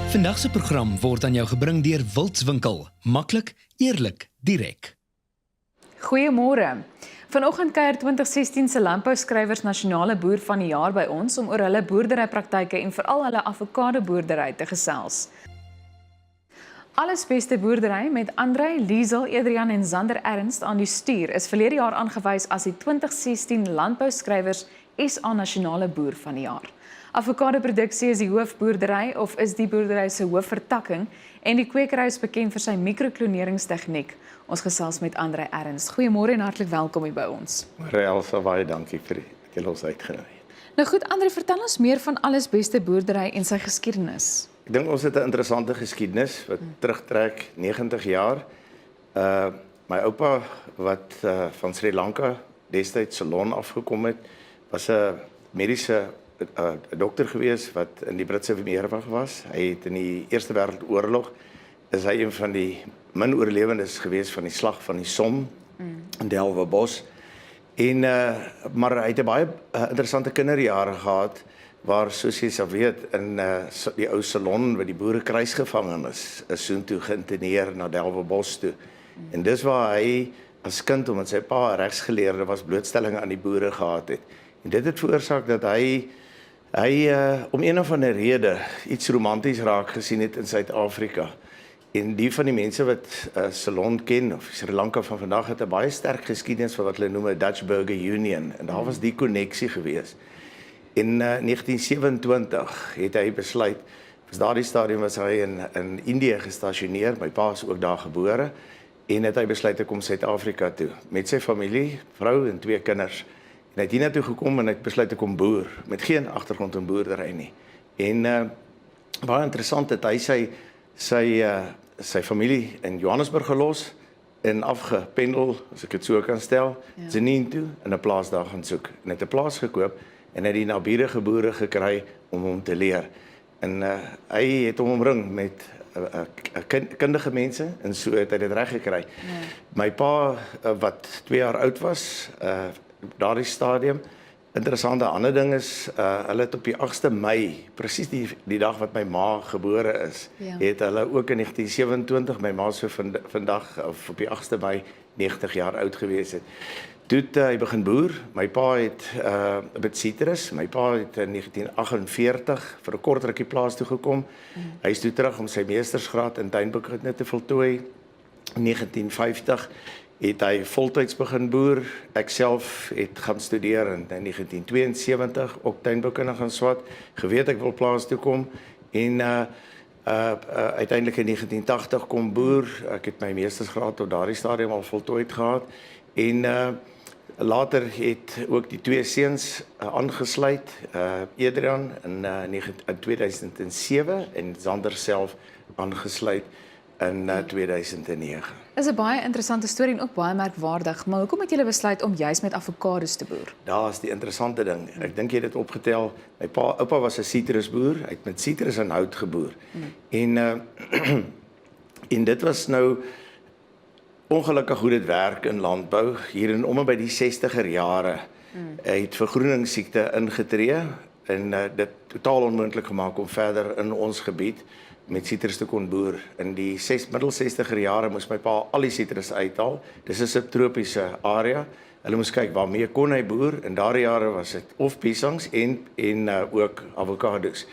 Vandag se program word aan jou gebring deur Wildswinkel. Maklik, eerlik, direk. Goeiemôre. Vanoggend kuier 2016 se landbouskrywers nasionale boer van die jaar by ons om oor hulle boerderypraktyke en veral hulle avokadoboerdery te gesels. Allesbeste boerdery met Andrei, Liesel, Adrian en Zander Ernst aan die stuur is verlede jaar aangewys as die 2016 landbouskrywers SA nasionale boer van die jaar. Avokadoproduksie is die hoofboerdery of is die boerdery se hoofvertakking en die kwekery is bekend vir sy mikrokloneringstechniek. Ons gesels met Andrei Ernst. Goeiemôre en hartlik welkom hier by ons. Elsa, baie dankie vir dat jy ons uitgenooi het. Nou goed, Andrei, vertel ons meer van Allesbeste boerdery en sy geskiedenis. Ek dink ons het 'n interessante geskiedenis wat terugtrek 90 jaar. My oupa wat van Sri Lanka destyds Ceylon afgekom het, was 'n mediese dokter gewees wat in die Britse weermag was. Hy het in die Eerste Wêreldoorlog is hy een van die min oorlewendes gewees van die slag van die Somme in Allesbeste. En maar hy het 'n baie interessante kinderjare gehad waar, soos jy sal weet, in die ou Ceylon waar die boere kruisgevangenes is soontoe geïnterneer na Allesbeste toe. En dis waar hy as kind, omdat sy pa regsgeleerde was, blootstelling aan die boere gehad het. En dit het veroorsaak dat hy om een of ander rede iets romanties raak gesien het in Suid-Afrika. En die van die mense wat Ceylon ken, of Sri Lanka van vandag, het 'n baie sterk geskiedenis van wat hulle noem 'n Dutch Burger Union. En daar was die konneksie gewees. In 1927 het hy besluit, op daardie stadium was hy in Indië gestasioneer, my pa is ook daar gebore, en het hy besluit om Suid-Afrika toe, met sy familie, vrou en 2 kinders. En hy het hiernatoe gekom en hy het besluit om boer, met geen agtergrond in boerdery nie. En baie interessant het hy sy familie in Johannesburg gelos en afgependel, as ek dit so kan stel, Zenien toe, in 'n plaas daar gaan soek. En het 'n plaas gekoop en het die naburige boere gekry om hom te leer. En hy het hom omring met kundige mense en so het hy dit reg gekry. My pa, wat 2 jaar oud was, daardie stadium, interessante ander ding is, hulle het op die 8de Mei, presies die dag wat my ma gebore is, het hulle ook in 1927, my ma so vandag, of op die 8de Mei, 90 jaar oud gewees het. Toe het hy begin boer. My pa het 'n bit sitrus. My pa het in 1948 vir 'n kort rukkie plaas toe gekom. Hy is toe terug om sy meestersgraad in tuinbekunde te voltooi. In 1950 het hy voltyds begin boer. Ek self het gaan studeer in 1972, ook tuinbekunde gaan swat. Geweet ek wil plaas toe kom en uiteindelik in 1980 kom boer. Ek het my meestersgraad op daardie stadium al voltooid gehad en later het ook die 2 seuns aangesluit, Adrian in 2007 en Zander self aangesluit in 2009. Is 'n baie interessante storie en ook baie merkwaardig, maar hoekom het julle besluit om juis met avokados te boer? Daar is die interessante ding. Ek dink jy het dit opgetel. My oupa was 'n sitrusboer. Hy het met sitrus en hout geboer. En dit was nou ongelukkig hoe dit werk in landbou. Hier in om en by die 60er jare het vergroeningssiekte ingetree en dit totaal onmoontlik gemaak om verder in ons gebied met sitrus te kon boer. In die middel 60er jare moes my pa al die sitrus uithaal. Dis 'n subtropiese area. Hulle moes kyk waarmee kon hy boer. In daardie jare was dit of piesangs en ook avokados.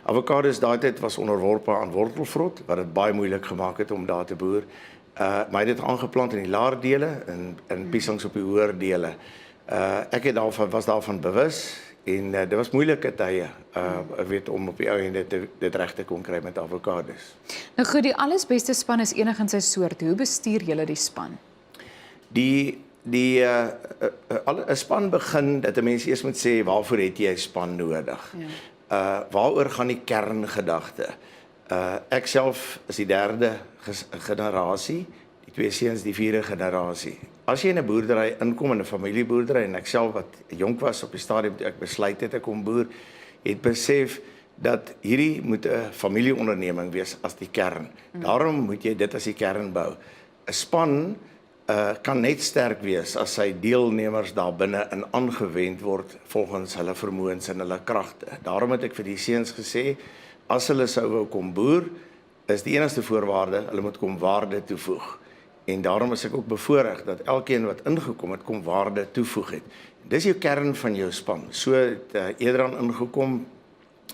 Avokados daai tyd was onderworpe aan wortelvrot, wat dit baie moeilik gemaak het om daar te boer. Maar hy het dit aangeplant in die laer dele en piesangs op die hoër dele. Ek was daarvan bewus en dit was moeilike tye, om op die ou en dit reg te kon kry met avokados. Nou goed, die Allesbeste span is enig in sy soort. Hoe bestuur julle die span? 'n span begin dat 'n mens eers moet sê waarvoor het jy 'n span nodig? Waaroor gaan die kerngedagte? Ek self is die 3de generasie, die 2 seuns die 4de generasie. As jy in 'n boerdery inkom, in 'n familieboerdery, en ek self wat jonk was op die stadium toe ek besluit het ek kom boer, het besef dat hierdie moet 'n familieonderneming wees as die kern. Daarom moet jy dit as die kern bou. 'n Span kan net sterk wees as sy deelnemers daar binne in aangewend word volgens hulle vermoëns en hulle kragte. Daarom het ek vir die seuns gesê, as hulle sou wou kom boer, is die enigste voorwaarde, hulle moet kom waarde toevoeg. En daarom is ek ook bevoorreg dat elkeen wat ingekom het, kom waarde toevoeg het. Dis jou kern van jou span. So het Adrian ingekom,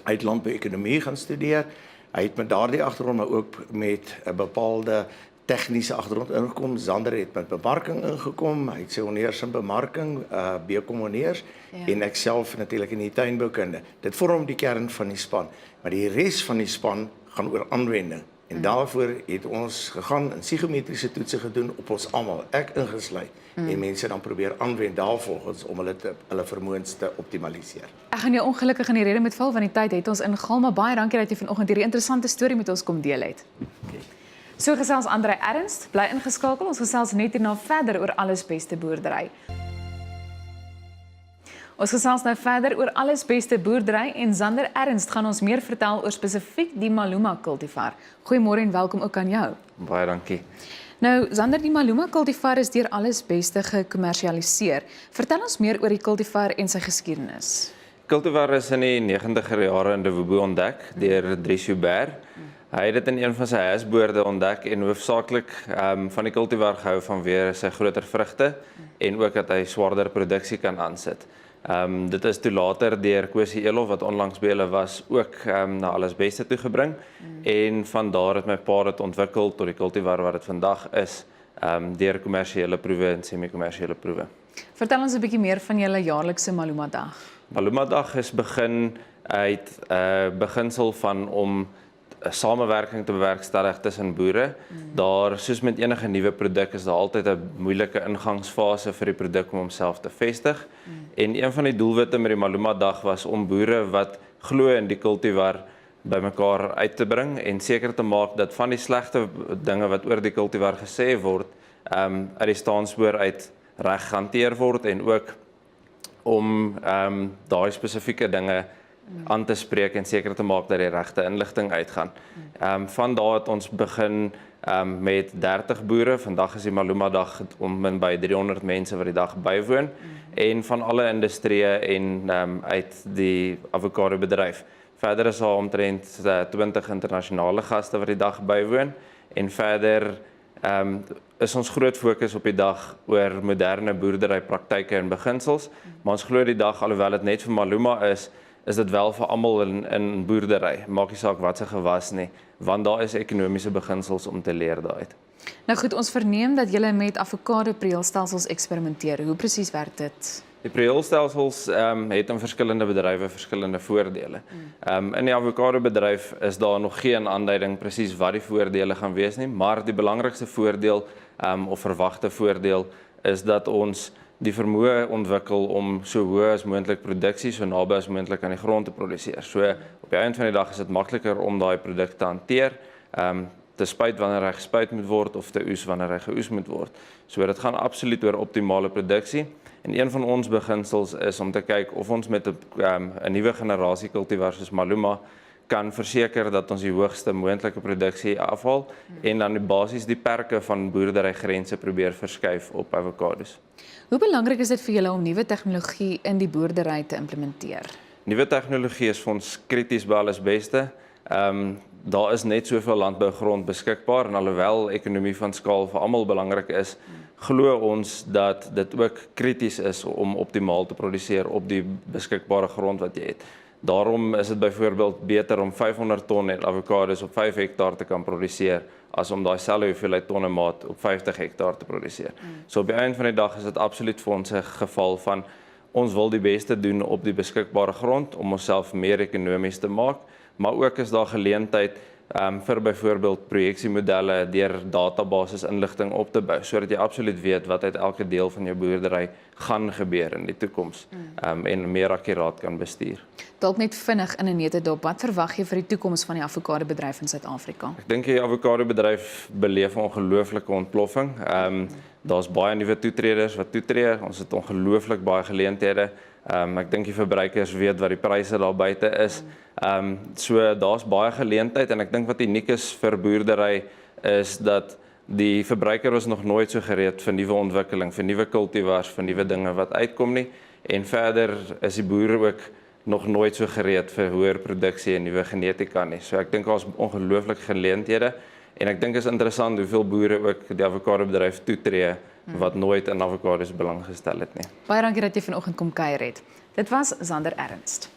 hy het landbouekonomie gaan studeer. Hy het met daardie agtergrond, maar ook met 'n bepaalde tegniese agtergrond ingekom. Zander het met bemarking ingekom. Hy het sy honneurs in bemarking, BCom honneurs, en ek self natuurlik in die tuinboukunde. Dit vorm die kern van die span. Maar die res van die span gaan oor aanwending. En daarvoor het ons gegaan en psigometriese toetse gedoen op ons almal, ek ingesluit. En mense dan probeer aanwend daarvolgens om hulle vermoëns te optimaliseer. Ek gaan jou ongelukkig in die rede met val, want die tyd het ons ingehaal, maar baie dankie dat jy vanoggend hierdie interessante storie met ons kom deel het. So gesels Andrei Ernst, bly ingeskakel, ons gesels net hierna verder oor Allesbeste boerdery. Ons gesels nou verder oor Allesbeste boerdery en Zander Ernst gaan ons meer vertel oor spesifiek die Maluma kultivar. Goeiemôre en welkom ook aan jou. Baie dankie. Nou, Zander, die Maluma kultivar is deur Allesbeste gekommersialiseer. Vertel ons meer oor die kultivar en sy geskiedenis. Kultivar is in die 90er jare in Boer ontdek deur Boer. Hy het dit in een van sy huisboorde ontdek en hoofsaaklik van die kultivar gehou vanweë sy groter vrugte en ook dat hy swaarder produksie kan aansit. Dit is toe later deur Kosie Elof wat onlangs by hulle was ook na Allesbeste toe gebring en van daar het my pa dit ontwikkel tot die kultivar wat dit vandag is deur kommersiële proewe en semi-kommersiële proewe. Vertel ons 'n bietjie meer van julle jaarlikse Maluma dag. Maluma dag is begin uit beginsel van om 'n samewerking te bewerkstellig tussen boere. Daar, soos met enige nuwe produk, is daar altyd 'n moeilike ingangsfase vir die produk om homself te vestig. En een van die doelwitte met die Maluma dag was om boere wat glo in die kultivar bymekaar uit te bring en seker te maak dat van die slegte dinge wat oor die kultivar gesê word, uit die staanspoor uit reg gehanteer word en ook om daai spesifieke dinge aan te spreek en seker te maak dat die regte inligting uitgaan. Van daar het ons begin met 30 boere. Vandag is die Maluma dag om by 300 mense wat die dag bywoon en van alle industrieë en uit die avokadobedryf. Verder is daar omtrent 20 internasionale gaste wat die dag bywoon en verder is ons groot fokus op die dag oor moderne boerderypraktyke en beginsels, maar ons glo die dag, alhoewel dit net vir Maluma is dit wel vir almal in boerdery. Maak nie saak wat se gewas nie, want daar is ekonomiese beginsels om te leer daaruit. Nou goed, ons verneem dat julle met avokado preelstelsels eksperimenteer. Hoe presies werk dit? Die preelstelsels het in verskillende bedrywe verskillende voordele. In die avokadobedryf is daar nog geen aanduiding presies wat die voordele gaan wees nie, maar die belangrikste voordeel of verwagte voordeel is dat ons die vermoë ontwikkel om so hoë as moontlik produksie so naby as moontlik aan die grond te produseer. So op die einde van die dag is dit makliker om daai produk te hanteer, te spuit wanneer hy gespuit moet word of te oes wanneer hy geoes moet word. So dit gaan absoluut oor optimale produksie. En een van ons beginsels is om te kyk of ons met 'n nuwe generasie kultivar soos Maluma kan verseker dat ons die hoogste moontlike produksie afhaal en dan basies die perke van boerderygrense probeer verskuif op avokados. Hoe belangrik is dit vir julle om nuwe tegnologie in die boerdery te implementeer? Nuwe tegnologie is vir ons krities by Allesbeste. Daar is net soveel landbougrond beskikbaar en alhoewel ekonomie van skaal vir almal belangrik is, glo ons dat dit ook krities is om optimaal te produseer op die beskikbare grond wat jy het. Daarom is dit byvoorbeeld beter om 500 ton avokados op 5 hektaar te kan produseer as om daai selfde hoeveelheid tonne maat op 50 hektaar te produseer. So op die einde van die dag is dit absoluut vir ons 'n geval van ons wil die beste doen op die beskikbare grond om onsself meer ekonomies te maak, maar ook is daar geleentheid vir byvoorbeeld projeksiemodelle deur databasis inligting op te bou, sodat jy absoluut weet wat uit elke deel van jou boerdery gaan gebeur in die toekoms en meer akkuraat kan bestuur. Dalk net vinnig in 'n netedop, wat verwag jy vir die toekoms van die avokadobedryf in Suid-Afrika? Ek dink die avokadobedryf beleef 'n ongelooflike ontploffing. Daar's baie nuwe toetreders wat toetree. Ons het ongelooflik baie geleenthede. Ek dink die verbruikers weet wat die pryse daar buite is. So daar's baie geleentheid en ek dink wat uniek is vir boerdery is dat die verbruiker is nog nooit so gereed vir nuwe ontwikkeling, vir nuwe kultivars, vir nuwe dinge wat uitkom nie. En verder is die boere ook nog nooit so gereed vir hoër produksie en nuwe genetika nie. So ek dink daar's ongelooflike geleenthede en ek dink is interessant hoeveel boere ook die avokadobedryf toetree wat nooit in avokados belang gestel het nie. Baie dankie dat jy vanoggend kom kuier het. Dit was Zander Ernst.